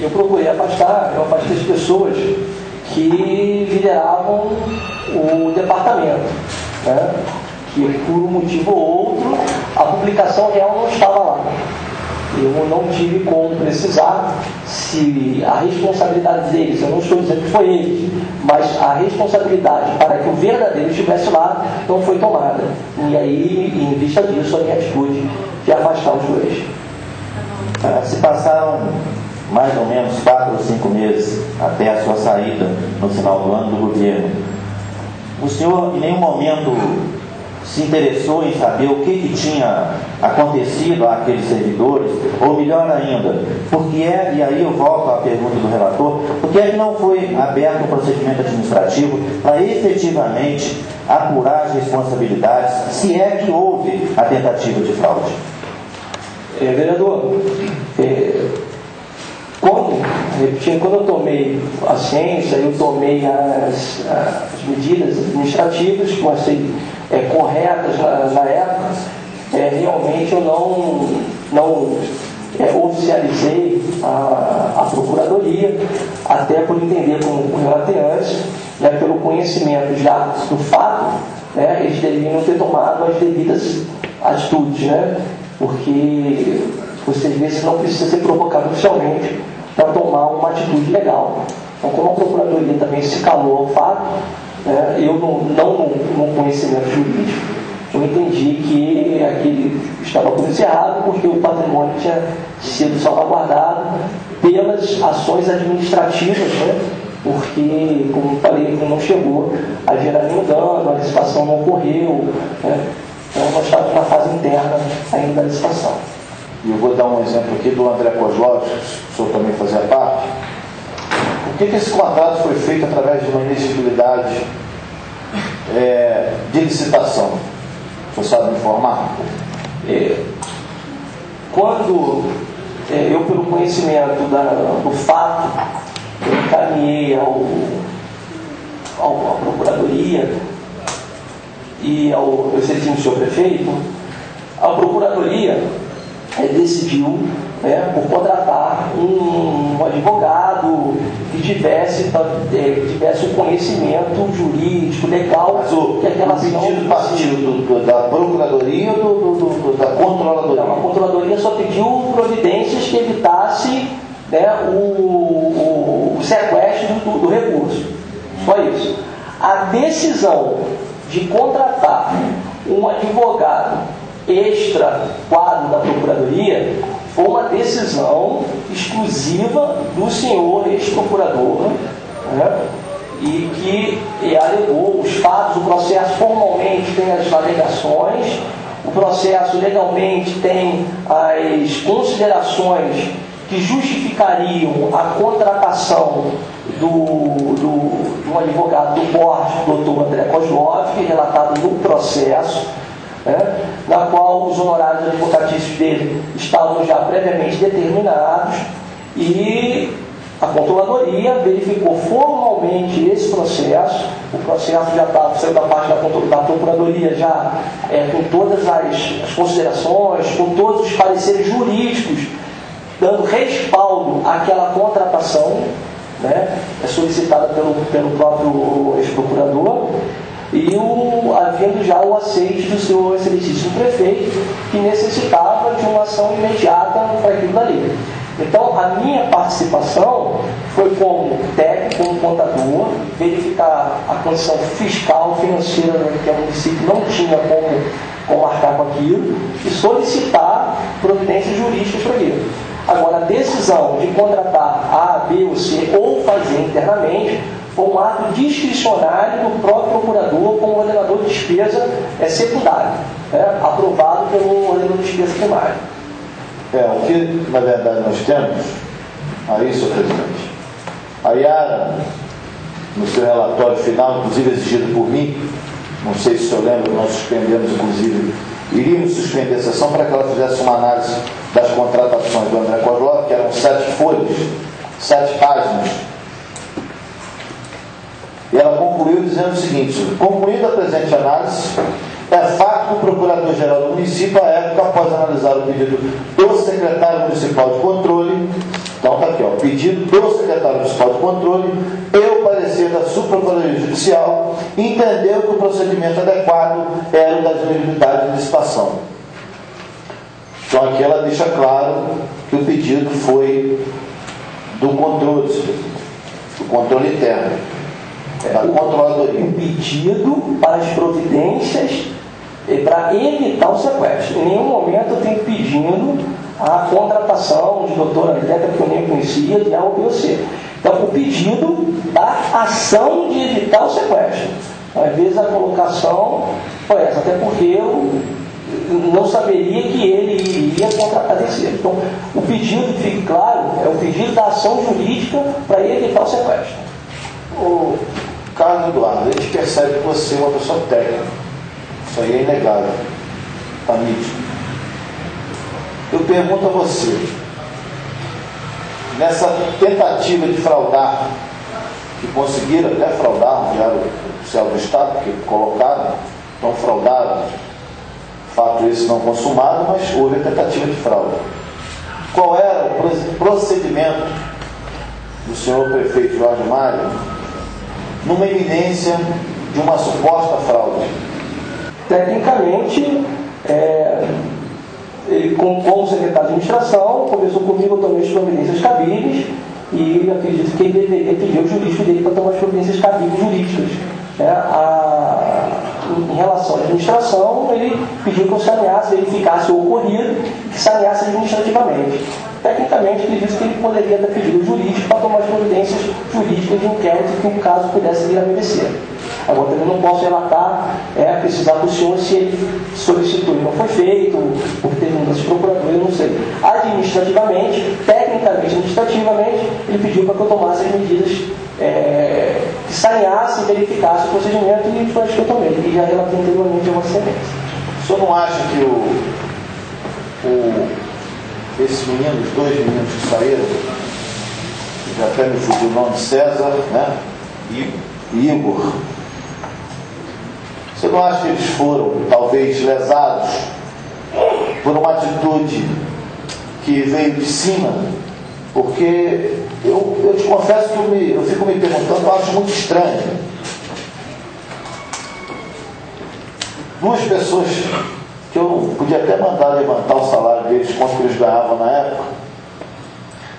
eu procurei afastar, eu afastei as pessoas que lideravam o departamento, né? Que por um motivo ou outro a publicação real não estava lá. Eu não tive como precisar se a responsabilidade deles, eu não estou dizendo que foi eles, mas a responsabilidade para que o verdadeiro estivesse lá não foi tomada. E aí, em vista disso, a minha atitude de afastar os dois. Se passaram mais ou menos 4 ou 5 meses até a sua saída no final do ano do governo, o senhor em nenhum momento se interessou em saber o que tinha acontecido àqueles servidores, ou melhor ainda, porque e aí eu volto à pergunta do relator, por que não foi aberto um procedimento administrativo para efetivamente apurar as responsabilidades, se é que houve a tentativa de fraude? Vereador, quando eu tomei a ciência, eu tomei as medidas administrativas que eu achei corretas na época, realmente eu não oficializei a Procuradoria, até por entender, como relatei antes, pelo conhecimento já do fato, eles deveriam ter tomado as devidas atitudes, porque vocês veem que não precisa ser provocado oficialmente para tomar uma atitude legal. Então, como a Procuradoria também se calou ao fato, eu no conhecimento jurídico, eu entendi que aquele estava por isso errado, porque o patrimônio tinha sido salvaguardado pelas ações administrativas, porque, como eu falei, não chegou a gerar nenhum dano, a licitação não ocorreu, então nós estávamos na fase interna ainda da licitação. E eu vou dar um exemplo aqui do André Kozlov, que o senhor também fazia parte. Por que esse contrato foi feito através de uma inexigibilidade de licitação? O senhor sabe me informar? Quando eu, pelo conhecimento do fato, eu encaminhei à Procuradoria e ao excelentíssimo senhor prefeito, a Procuradoria decidiu por contratar um advogado que tivesse um conhecimento jurídico, legal, que aquela ação... pedido partiu da Procuradoria ou da Controladoria? Não, a Controladoria só pediu providências que evitasse o sequestro do recurso. Só isso. A decisão de contratar um advogado extra quadro da Procuradoria foi uma decisão exclusiva do senhor ex-procurador, e que alegou os fatos. O processo formalmente tem as alegações, o processo legalmente tem as considerações que justificariam a contratação de um advogado do porte, do Dr. André Kozlov, relatado no processo, na qual os honorários advocatícios dele estavam já previamente determinados, e a Controladoria verificou formalmente esse processo. O processo já saiu da parte da Procuradoria já com todas as considerações, com todos os pareceres jurídicos, dando respaldo àquela contratação, solicitada pelo próprio ex-procurador, e havendo já o aceite do seu excelentíssimo prefeito, que necessitava de uma ação imediata para aquilo dali. Então, a minha participação foi como técnico, como contador, verificar a condição fiscal, financeira, que o município não tinha como arcar com aquilo, e solicitar providências jurídicas para aquilo. Agora, a decisão de contratar A, B ou C, ou fazer internamente, foi um ato discricionário do próprio procurador como ordenador de despesa secundário, aprovado pelo ordenador de despesa primário. O que, na verdade, nós temos aí, senhor presidente, a Yara, no seu relatório final, inclusive exigido por mim, não sei se o senhor lembra, nós suspendemos, inclusive, iríamos suspender a sessão para que ela fizesse uma análise das contratações do André Kozlov, que eram 7 folhas, 7 páginas. E ela concluiu dizendo o seguinte: concluída a presente análise, é fato que o Procurador-Geral do Município, à época, após analisar o pedido do Secretário Municipal de Controle, Então está aqui, ó, pedido do secretário municipal de controle e o parecer da Subprocuradoria Judicial entendeu que o procedimento adequado era o das elegibilidades de licitação. Então aqui ela deixa claro que o pedido foi do controle interno, da controladoria. Um pedido para as providências para evitar o sequestro. Em nenhum momento tem pedindo a contratação de doutora Andretta, que eu nem conhecia, de A ou B ou C. Então, o pedido da ação de evitar o sequestro. Às vezes a colocação foi essa, até porque eu não saberia que ele iria contratar terceiro. Então, o pedido, que fique claro, é o pedido da ação jurídica para evitar o sequestro. O Carlos Eduardo, a gente percebe que você é uma pessoa técnica. Isso aí é inegável. Está nítido. Eu pergunto a você, nessa tentativa de fraudar, que conseguiram até fraudar o Diário Oficial do Estado, porque colocaram, então fraudaram, fato esse não consumado, mas houve a tentativa de fraude. Qual era o procedimento do senhor prefeito Jorge Mário numa iminência de uma suposta fraude? Tecnicamente, ele, como secretário de administração, conversou comigo, eu tomei as providências cabíveis e acredito que ele deveria pedir o jurídico dele para tomar as providências cabíveis jurídicas. Em relação à administração, ele pediu que eu saneasse, verificasse o ocorrido e que saneasse administrativamente. Tecnicamente, acredito que ele poderia ter pedido o jurídico para tomar as providências jurídicas de inquérito que o caso pudesse vir a merecer. Agora, também não posso relatar, precisar do senhor se ele solicitou e não foi feito, porque teve mudança de procurador, eu não sei. Administrativamente, tecnicamente, administrativamente, ele pediu para que eu tomasse as medidas que saneasse e verificasse o procedimento e foi as que eu tomei, e já relatei anteriormente a Vossa Excelência. O senhor não acha que esses meninos, os dois meninos que saíram, já até me fugiu o nome, César, né? E Igor, você não acha que eles foram, talvez, lesados por uma atitude que veio de cima? Porque eu te confesso que eu fico me perguntando, eu acho muito estranho. Duas pessoas que eu podia até mandar levantar o salário deles, quanto eles ganhavam na época,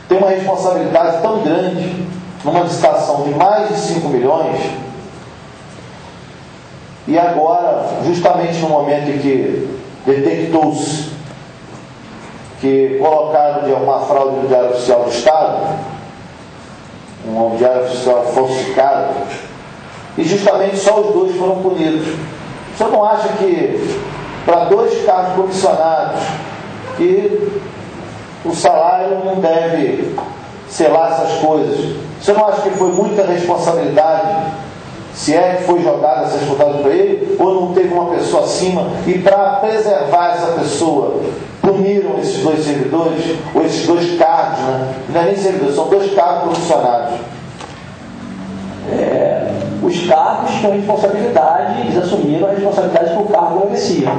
têm uma responsabilidade tão grande numa licitação de mais de 5 milhões, e agora, justamente no momento em que detectou-se que colocaram uma fraude no Diário Oficial do Estado, um Diário Oficial falsificado, e justamente só os dois foram punidos. O senhor não acha que para dois cargos comissionados que o salário não deve selar essas coisas? O senhor não acha que foi muita responsabilidade, se é que foi jogada essa responsabilidade para ele, ou não teve uma pessoa acima, e para preservar essa pessoa, puniram esses dois servidores, ou esses dois cargos, né? Não é nem servidores, são dois cargos comissionados. Os cargos tinham responsabilidade, eles assumiram a responsabilidade que o cargo merecia.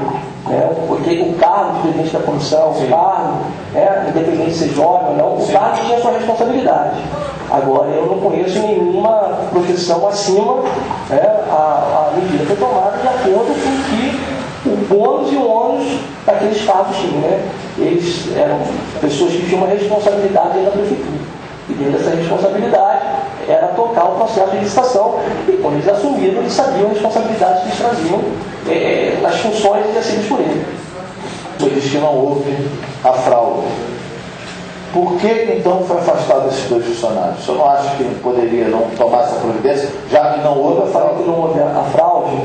Porque o cargo de presidente da comissão, o cargo, independente de ser jovem ou não, o cargo tinha a sua responsabilidade. Agora, eu não conheço nenhuma profissão acima, a medida foi tomada de acordo com o que o bônus e o ônus daqueles cargos tinham. Eles eram pessoas que tinham uma responsabilidade dentro da prefeitura. E dentro dessa responsabilidade era tocar o processo de licitação. E quando eles assumiram, eles sabiam a responsabilidade que eles traziam nas funções exercidas por ele. Você diz que não houve a fraude. Por que então foi afastado esses dois funcionários? O senhor não acha que poderia não tomar essa providência, já que não houve a fraude? Que não houve a fraude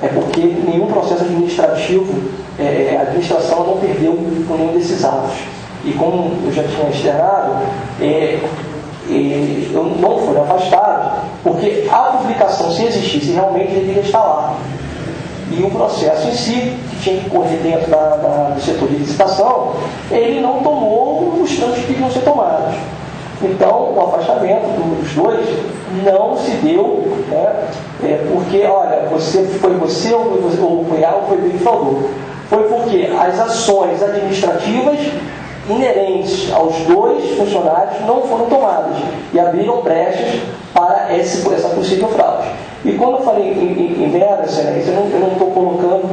é porque nenhum processo administrativo, a administração não perdeu por nenhum desses atos. E como eu já tinha externado, eu não fui afastado, porque a publicação, se existisse, realmente deveria estar lá. E o processo em si, que tinha que correr dentro do setor de licitação, ele não tomou os trâmites que deviam ser tomados. Então, o afastamento dos dois não se deu, porque, olha, foi você ou foi A ou foi B que fraudou. Foi porque as ações administrativas inerentes aos 2 funcionários não foram tomadas e abriram brechas para essa possível fraude. E quando eu falei em mera excelência, eu não estou colocando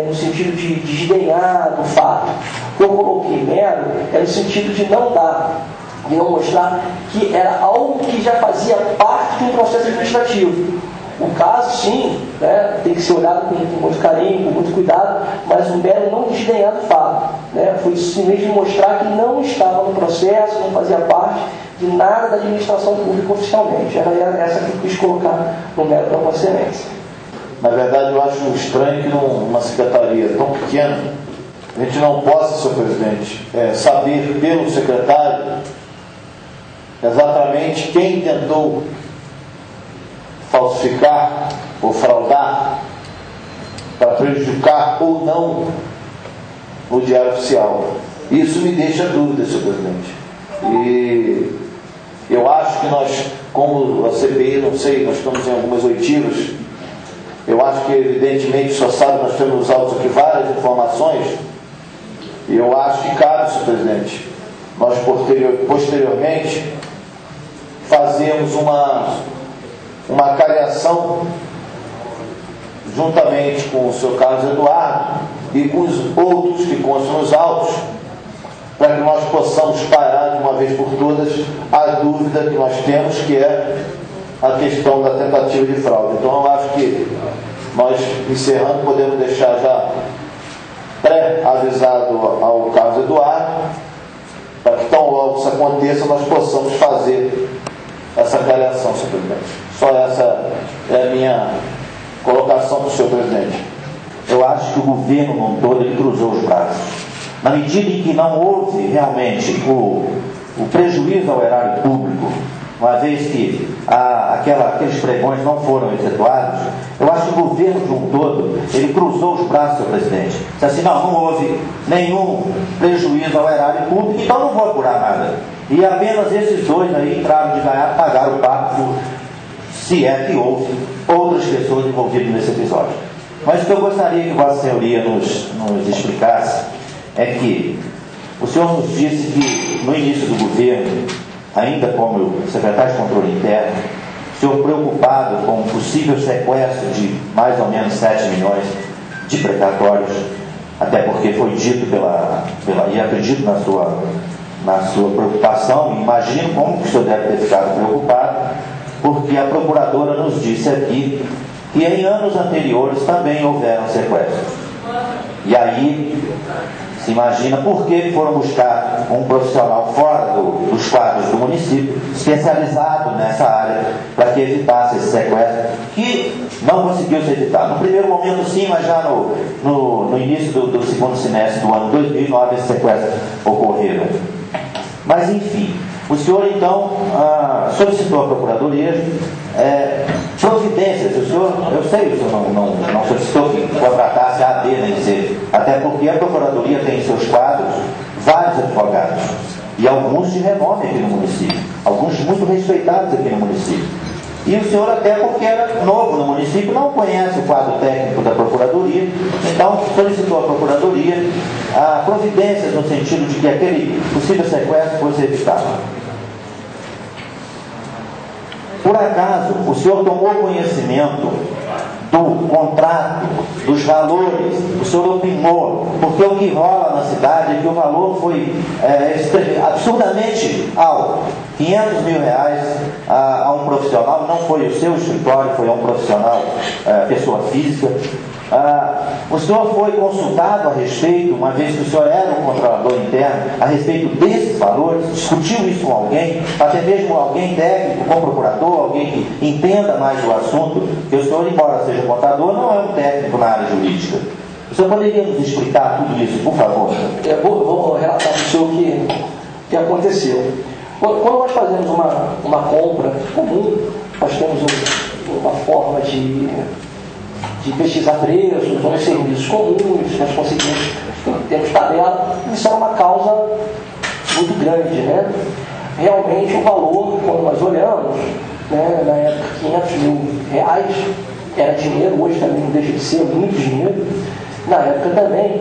no sentido de desdenhar do fato. O que eu coloquei mero é no sentido de não dar, de não mostrar que era algo que já fazia parte de um processo administrativo. O caso, sim, né, tem que ser olhado com muito carinho, com muito cuidado, mas o mero não desdenhar do fato. Né, foi simplesmente mostrar que não estava no processo, não fazia parte de nada da administração pública oficialmente. Era essa que eu quis colocar no mero da Vossa Excelência. Na verdade, eu acho estranho que numa secretaria tão pequena, a gente não possa, senhor presidente, saber pelo secretário exatamente quem tentou falsificar ou fraudar para prejudicar ou não o Diário Oficial. Isso me deixa dúvida, senhor presidente. E eu acho que nós, como a CPI, não sei, nós estamos em algumas oitivas, eu acho que evidentemente, o senhor sabe, nós temos nos autos aqui várias informações, e eu acho que cabe, senhor presidente, nós posteriormente fazemos uma cariação juntamente com o senhor Carlos Eduardo e com os outros que constam nos autos, para que nós possamos parar de uma vez por todas a dúvida que nós temos, que é a questão da tentativa de fraude. Então eu acho que nós, encerrando, podemos deixar já pré-avisado ao Carlos Eduardo, para que tão logo isso aconteça, nós possamos fazer essa avaliação, senhor presidente. Só essa é a minha colocação para o senhor presidente. Eu acho que o governo como todo ele cruzou os braços. Na medida em que não houve realmente o prejuízo ao erário público, uma vez que aqueles pregões não foram efetuados, eu acho que o governo de um todo, ele cruzou os braços, senhor presidente. Disse assim, não houve nenhum prejuízo ao erário público, então não vou apurar nada. E apenas esses 2 aí entraram de ganhar, pagaram o pato, se é que houve outras pessoas envolvidas nesse episódio. Mas o que eu gostaria que Vossa Senhoria nos explicasse é que o senhor nos disse que no início do governo, ainda como secretário de Controle Interno, o senhor preocupado com o possível sequestro de mais ou menos 7 milhões de precatórios, até porque foi dito e acredito na sua preocupação, e imagino como que o senhor deve ter ficado preocupado, porque a procuradora nos disse aqui que em anos anteriores também houveram sequestros. E aí se imagina por que foram buscar um profissional fora dos quadros do município, especializado nessa área, para que evitasse esse sequestro, que não conseguiu se evitar. No primeiro momento sim, mas já no início do segundo semestre do ano 2009, esse sequestro ocorreram. Mas enfim, o senhor então solicitou à Procuradoria providências. Eu sei, o senhor não solicitou que contratasse a AD, nem C, até porque a Procuradoria tem em seus quadros vários advogados, e alguns de renome aqui no município, alguns muito respeitados aqui no município. E o senhor, até porque era novo no município, não conhece o quadro técnico da Procuradoria, então solicitou à Procuradoria providências no sentido de que aquele possível sequestro fosse evitado. Por acaso, o senhor tomou conhecimento do contrato, dos valores, o senhor opinou, porque o que rola na cidade é que o valor foi absurdamente alto, 500 mil reais a um profissional, não foi o seu escritório, foi a um profissional, pessoa física. O senhor foi consultado a respeito, uma vez que o senhor era um controlador interno, a respeito desses valores, discutiu isso com alguém, até mesmo alguém técnico, com procurador, alguém que entenda mais do assunto, que o senhor, embora seja contador, não é um técnico na área jurídica. O senhor poderia nos explicar tudo isso, por favor? Eu vou relatar para o senhor o que aconteceu. Quando nós fazemos uma compra comum, nós temos uma forma de pesquisar preços, ou serviços comuns, nós conseguimos, temos tabela, isso é uma causa muito grande, né? Realmente o valor, quando nós olhamos, né, na época 500 mil reais era dinheiro, hoje também não deixa de ser muito dinheiro. Na época também